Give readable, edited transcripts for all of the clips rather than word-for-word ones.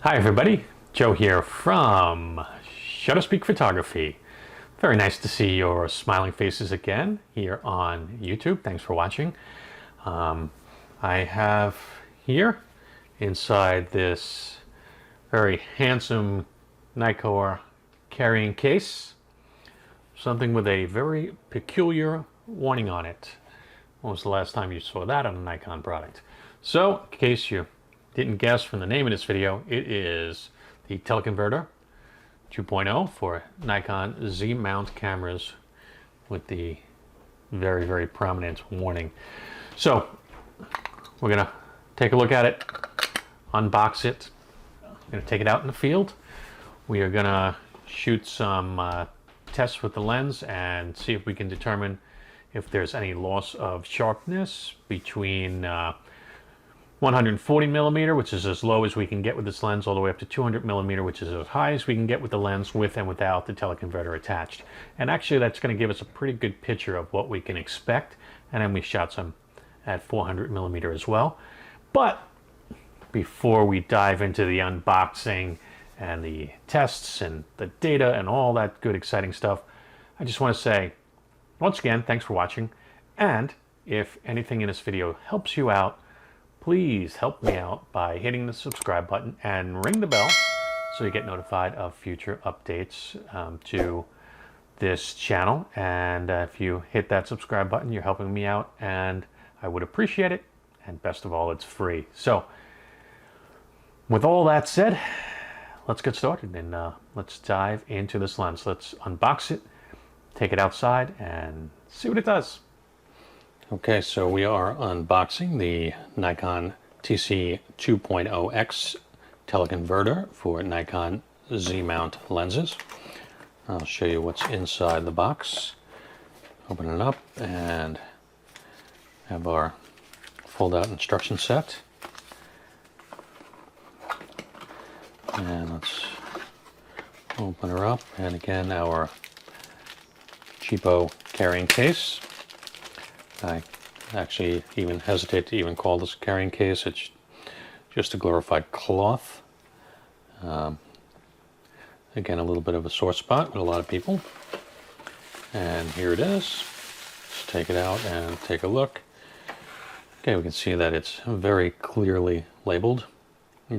Hi everybody, Joe here from ShutterSpeak Photography. Very nice to see your smiling faces again here on YouTube. Thanks for watching. I have here inside this very handsome Nikon carrying case something with a very peculiar warning on it. When was the last time you saw that on a Nikon product? So, in case you didn't guess from the name of this video, it is the Teleconverter 2.0 for Nikon Z mount cameras with the very, very prominent warning. So we're gonna take a look at it, unbox it. We're gonna take it out in the field. We are gonna shoot some tests with the lens and see if we can determine if there's any loss of sharpness between 140 millimeter, which is as low as we can get with this lens, all the way up to 200 millimeter, which is as high as we can get with the lens with and without the teleconverter attached. And actually that's going to give us a pretty good picture of what we can expect. And then we shot some at 400 millimeter as well. But before we dive into the unboxing and the tests and the data and all that good exciting stuff, I just want to say once again, thanks for watching. And if anything in this video helps you out, please help me out by hitting the subscribe button and ring the bell so you get notified of future updates to this channel. And if you hit that subscribe button, you're helping me out and I would appreciate it. And best of all, it's free. So with all that said, let's get started and let's dive into this lens. Let's unbox it, take it outside and see what it does. Okay, so we are unboxing the Nikon TC-2.0x teleconverter for Nikon Z mount lenses. I'll show you what's inside the box. Open it up and have our fold-out instruction set. And let's open her up, and again our cheapo carrying case. I actually even hesitate to even call this a carrying case. It's just a glorified cloth. Again, a little bit of a sore spot with a lot of people. And here it is. Let's take it out and take a look. Okay, we can see that it's very clearly labeled.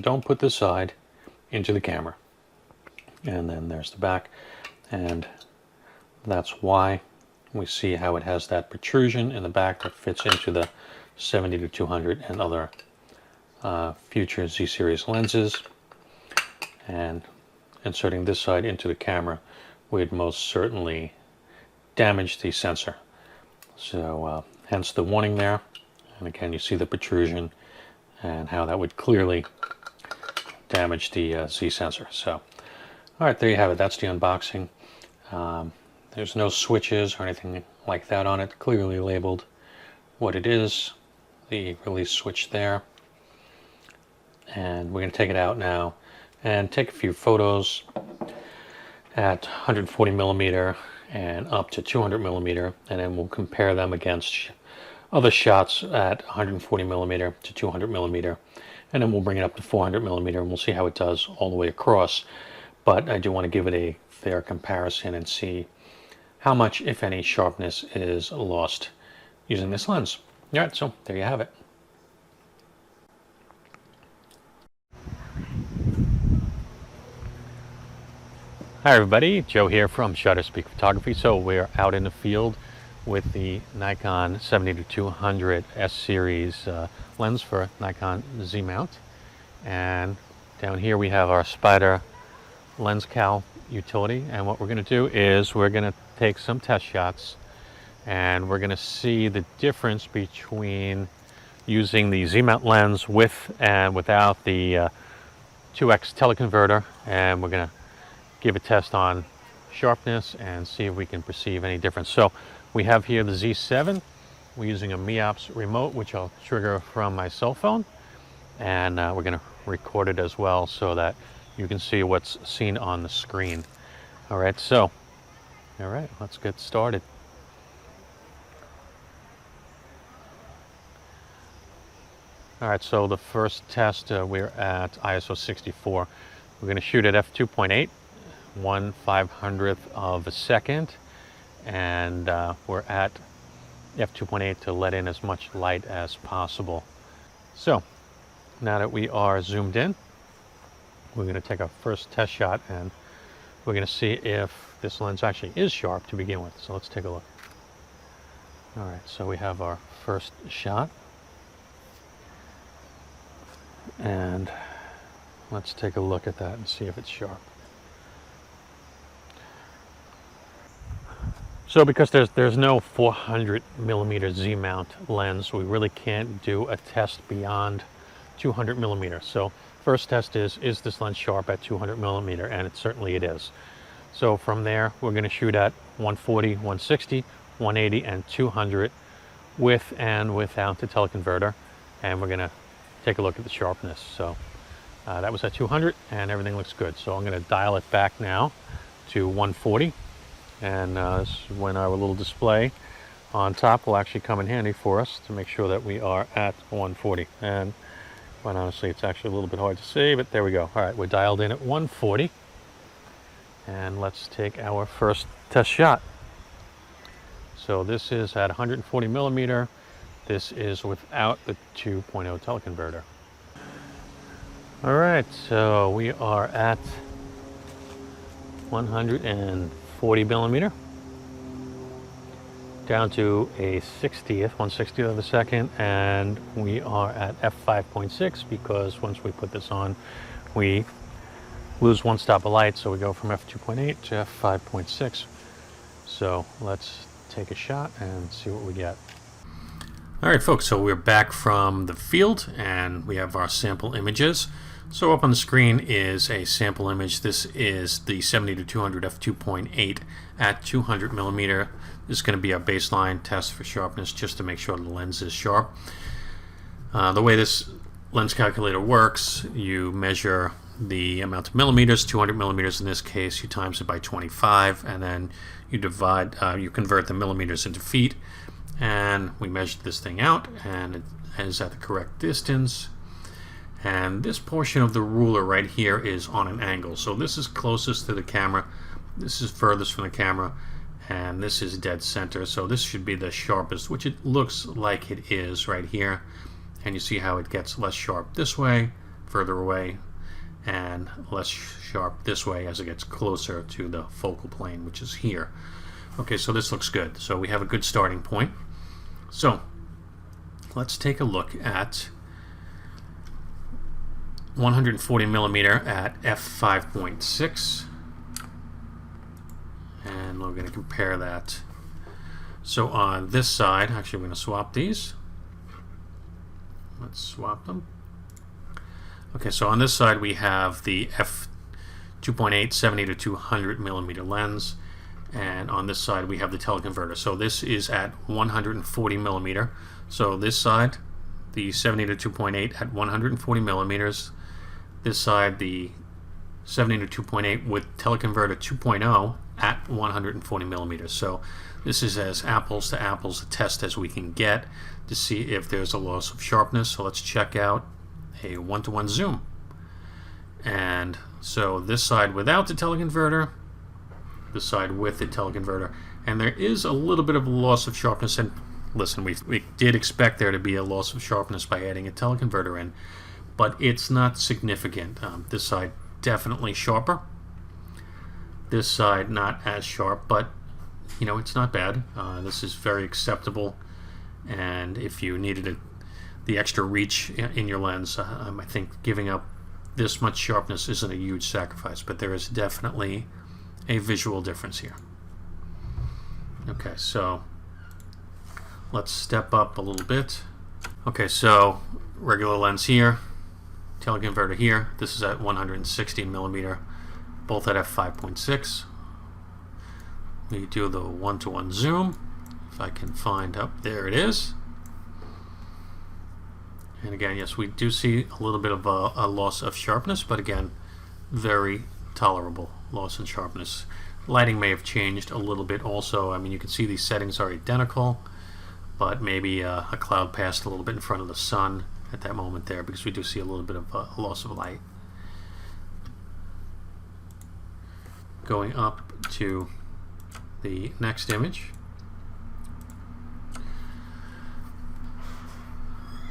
Don't put this side into the camera. And then there's the back. And that's why we see how it has that protrusion in the back that fits into the 70 to 200 and other future Z series lenses. And inserting this side into the camera would most certainly damage the sensor. So hence the warning there. And again, you see the protrusion and how that would clearly damage the Z sensor. So, all right, there you have it. That's the unboxing. There's no switches or anything like that on it. Clearly labeled what it is. The release switch there. And we're going to take it out now and take a few photos at 140 millimeter and up to 200 millimeter, and then we'll compare them against other shots at 140 millimeter to 200 millimeter, and then we'll bring it up to 400 millimeter and we'll see how it does all the way across. But I do want to give it a fair comparison and see how much, if any, sharpness is lost using this lens. All right, so there you have it. Hi everybody, Joe here from ShutterSpeak Photography. So we're out in the field with the Nikon 70 to 200 S series lens for Nikon Z mount. And down here we have our Spyder-Lens-Cal utility, and what we're going to do is we're going to take some test shots and we're going to see the difference between using the Z mount lens with and without the 2x teleconverter, and we're going to give a test on sharpness and see if we can perceive any difference. So we have here the Z7. We're using a MIOPS remote, which I'll trigger from my cell phone, and we're going to record it as well so that you can see what's seen on the screen. All right, so, all right, let's get started. All right, so the first test, we're at ISO 64. We're going to shoot at f2.8, 1/500th of a second, and we're at f2.8 to let in as much light as possible. So now that we are zoomed in, we're going to take our first test shot, and we're going to see if this lens actually is sharp to begin with. So let's take a look. All right, so we have our first shot, and let's take a look at that and see if it's sharp. So because there's no 400mm Z mount lens, we really can't do a test beyond 200mm. So first test is this lens sharp at 200mm? And it is. So from there, we're going to shoot at 140, 160, 180, and 200 with and without the teleconverter. And we're going to take a look at the sharpness. So that was at 200 and everything looks good. So I'm going to dial it back now to 140. And this is when our little display on top will actually come in handy for us to make sure that we are at 140. And quite honestly, it's actually a little bit hard to see, but there we go. All right, we're dialed in at 140. And let's take our first test shot. So this is at 140mm. This is without the 2.0 teleconverter. All right, so we are at 140mm, down to a 1/60th of a second, and we are at f5.6 because once we put this on, we lose one stop of light, so we go from f2.8 to f5.6. So let's take a shot and see what we get. All right, folks, so we're back from the field and we have our sample images. So up on the screen is a sample image. This is the 70-200 f2.8 at 200mm. This is going to be our baseline test for sharpness, just to make sure the lens is sharp. The way this lens calculator works, you measure the amount of millimeters, 200mm in this case, you times it by 25, and then you divide, you convert the millimeters into feet, and we measured this thing out, and it is at the correct distance. And this portion of the ruler right here is on an angle. So this is closest to the camera, this is furthest from the camera, and this is dead center. So this should be the sharpest, which it looks like it is right here. And you see how it gets less sharp this way, further away, and less sharp this way as it gets closer to the focal plane, which is here. Okay, so this looks good. So we have a good starting point. So let's take a look at 140mm at f5.6, and we're going to compare that. So on this side, actually we're going to swap these. Let's swap them. Okay, so on this side we have the f2.8 70-200mm lens, and on this side we have the teleconverter. So this is at 140mm. So this side, the 70-2.8 at 140mm. This side, the 70-2.8 with teleconverter 2.0 at 140mm. So this is as apples to apples a test as we can get to see if there's a loss of sharpness. So let's check out a 1-to-1 zoom. And so this side without the teleconverter, this side with the teleconverter, and there is a little bit of a loss of sharpness. And listen, we did expect there to be a loss of sharpness by adding a teleconverter in, but it's not significant. This side definitely sharper. This side not as sharp, but you know, it's not bad. This is very acceptable, and if you needed the extra reach in your lens, I think giving up this much sharpness isn't a huge sacrifice, but there is definitely a visual difference here. Okay, so let's step up a little bit. Okay, so regular lens here, teleconverter here. This is at 160mm, both at f5.6. We do the 1-to-1 zoom. If I can find up, there it is. And again, yes, we do see a little bit of a loss of sharpness, but again, very tolerable loss in sharpness. Lighting may have changed a little bit also. I mean, you can see these settings are identical, but maybe a cloud passed a little bit in front of the sun at that moment there, because we do see a little bit of loss of light. Going up to the next image,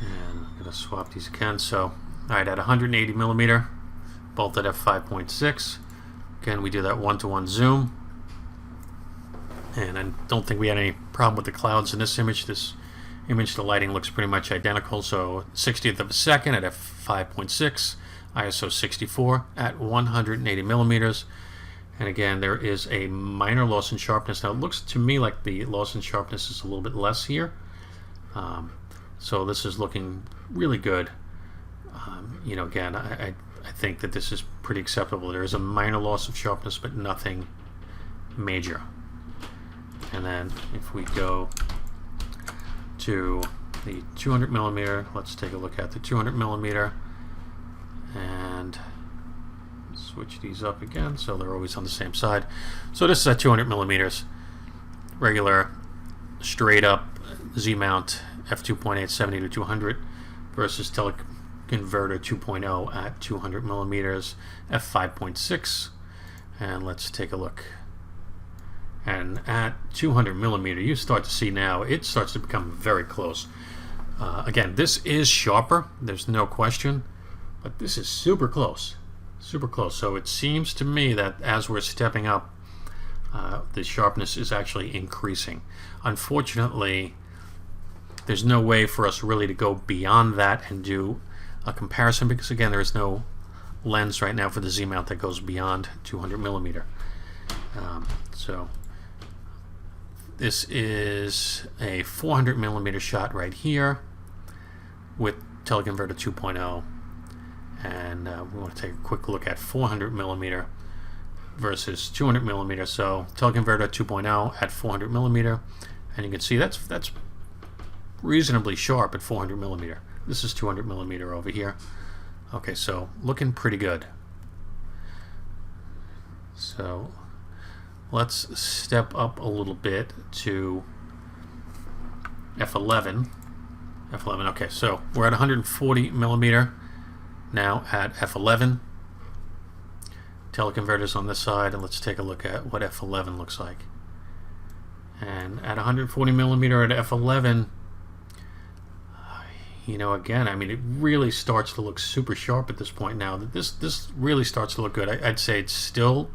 and I'm going to swap these again. So, all right, at 180 millimeter, both at f5.6. Again, we do that one-to-one zoom, and I don't think we had any problem with the clouds in this image. This image, the lighting looks pretty much identical. So 60th of a second at f5.6, ISO 64 at 180 millimeters. And again, there is a minor loss in sharpness. Now, it looks to me like the loss in sharpness is a little bit less here. So this is looking really good. You know, again, I think that this is pretty acceptable. There is a minor loss of sharpness, but nothing major. And then if we go to the 200 millimeter, let's take a look at the 200 millimeter and switch these up again so they're always on the same side. So this is at 200 millimeters, regular straight up Z mount f2.8 70 to 200 versus Teleconverter 2.0 at 200 millimeters f5.6. And let's take a look. And at 200 millimeter, you start to see now it starts to become very close. Again, this is sharper, there's no question, but this is super close. Super close. So it seems to me that as we're stepping up, the sharpness is actually increasing. Unfortunately, there's no way for us really to go beyond that and do a comparison, because again, there is no lens right now for the Z mount that goes beyond 200 millimeter. So this is a 400 millimeter shot right here with Teleconverter 2.0. And we want to take a quick look at 400 millimeter versus 200 millimeter. So Teleconverter 2.0 at 400 millimeter, and you can see that's reasonably sharp at 400 millimeter. This is 200 millimeter over here. Okay, so looking pretty good. So let's step up a little bit to f11. f11. Okay, so we're at 140 millimeter. Now at f11, teleconverters on this side, and let's take a look at what f11 looks like. And at 140 millimeter at f11, you know, again, I mean, it really starts to look super sharp at this point now. This really starts to look good. I'd say it's still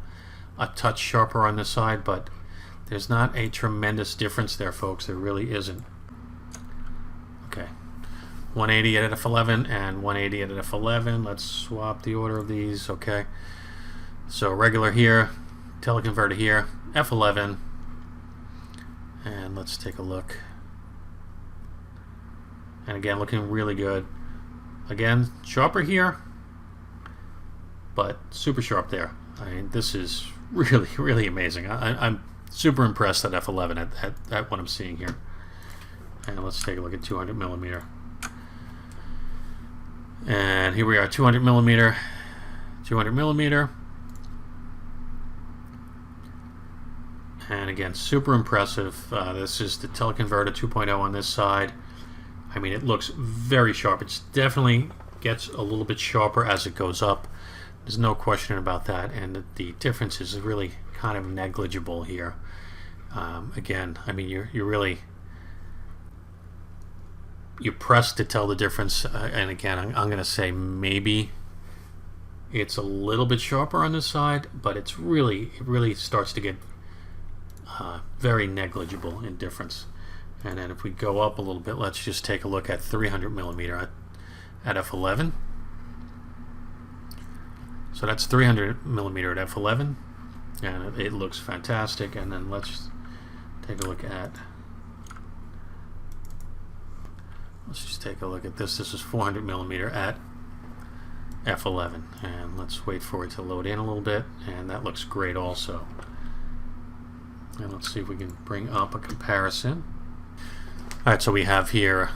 a touch sharper on this side, but there's not a tremendous difference there, folks. There really isn't. Okay. 180 at f11 and 180 at f11. Let's swap the order of these. Okay, so regular here, teleconverter here, f11, and let's take a look. And again, looking really good. Again, sharper here, but super sharp there. I mean, this is really, really amazing. I'm super impressed at f11 at what I'm seeing here. And let's take a look at 200 millimeter. And here we are, 200 millimeter, 200 millimeter. And again, super impressive. This is the Teleconverter 2.0 on this side. I mean, it looks very sharp. It definitely gets a little bit sharper as it goes up. There's no question about that. And the difference is really kind of negligible here. Again, I mean, you're really... you press to tell the difference, and again, I'm going to say maybe it's a little bit sharper on this side, but it really starts to get very negligible in difference. And then if we go up a little bit, let's just take a look at 300 millimeter at f11. So that's 300 millimeter at f11, and it looks fantastic. And then let's take a look at... let's just take a look at this. This is 400 millimeter at f11, and let's wait for it to load in a little bit, and that looks great also. And let's see if we can bring up a comparison. Alright, so we have here,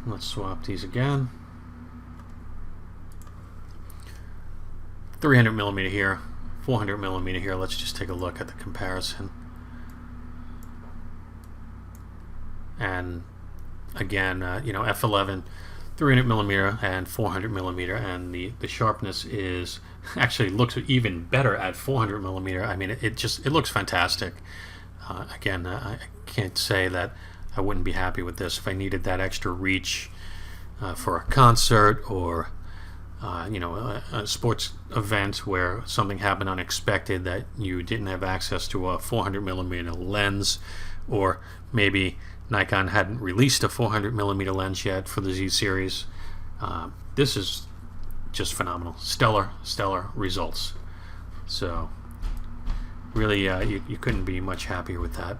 let's swap these again. 300 millimeter here, 400 millimeter here. Let's just take a look at the comparison. And again, you know, f11, 300 millimeter and 400 millimeter, and the sharpness is actually looks even better at 400 millimeter. I mean, it looks fantastic. Again, I can't say that I wouldn't be happy with this if I needed that extra reach for a concert, or you know, a sports event where something happened unexpected that you didn't have access to a 400 millimeter lens, or maybe Nikon hadn't released a 400 millimeter lens yet for the Z series. This is just phenomenal. Stellar results. So really, you couldn't be much happier with that.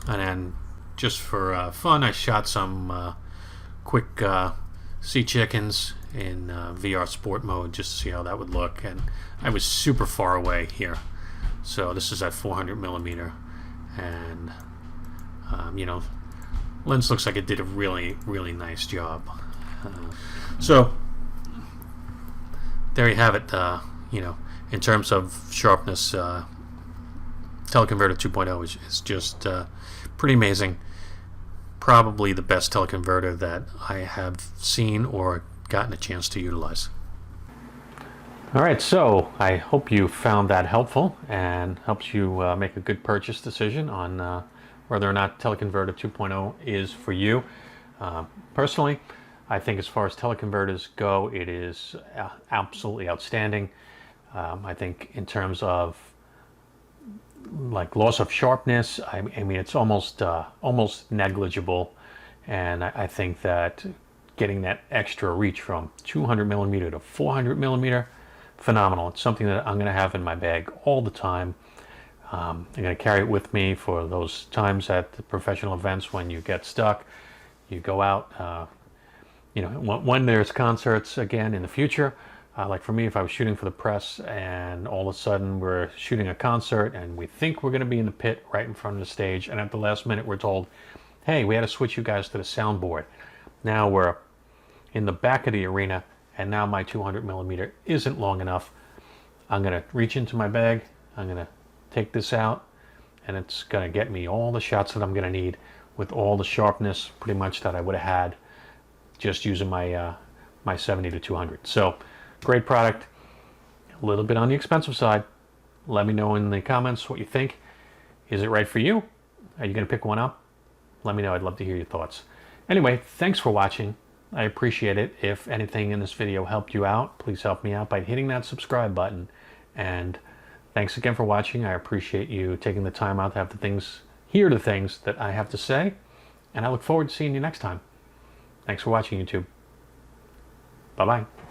And then just for fun, I shot some quick sea chickens in VR sport mode just to see how that would look. And I was super far away here, so this is at 400 millimeter, and you know, lens looks like it did a really nice job. So there you have it. You know, in terms of sharpness, Teleconverter 2.0 is just pretty amazing. Probably the best teleconverter that I have seen or gotten a chance to utilize. All right, so I hope you found that helpful and helps you make a good purchase decision on whether or not Teleconverter 2.0 is for you. Personally, I think as far as teleconverters go, it is absolutely outstanding. I think in terms of like loss of sharpness, I mean, it's almost negligible, and I think that getting that extra reach from 200 millimeter to 400 millimeter, phenomenal. It's something that I'm going to have in my bag all the time. I'm going to carry it with me for those times at the professional events when you get stuck. You go out, you know, when there's concerts again in the future. Like for me, if I was shooting for the press and all of a sudden we're shooting a concert and we think we're going to be in the pit right in front of the stage, and at the last minute we're told, hey, we had to switch you guys to the soundboard. Now we're in the back of the arena, and now my 200 millimeter isn't long enough. I'm going to reach into my bag, I'm going to take this out, and it's going to get me all the shots that I'm going to need with all the sharpness pretty much that I would have had just using my my 70 to 200. So great product, a little bit on the expensive side. Let me know in the comments what you think. Is it right for you? Are you going to pick one up? Let me know. I'd love to hear your thoughts. Anyway, thanks for watching. I appreciate it. If anything in this video helped you out, please help me out by hitting that subscribe button. And thanks again for watching. I appreciate you taking the time out to have hear the things that I have to say. And I look forward to seeing you next time. Thanks for watching, YouTube. Bye-bye.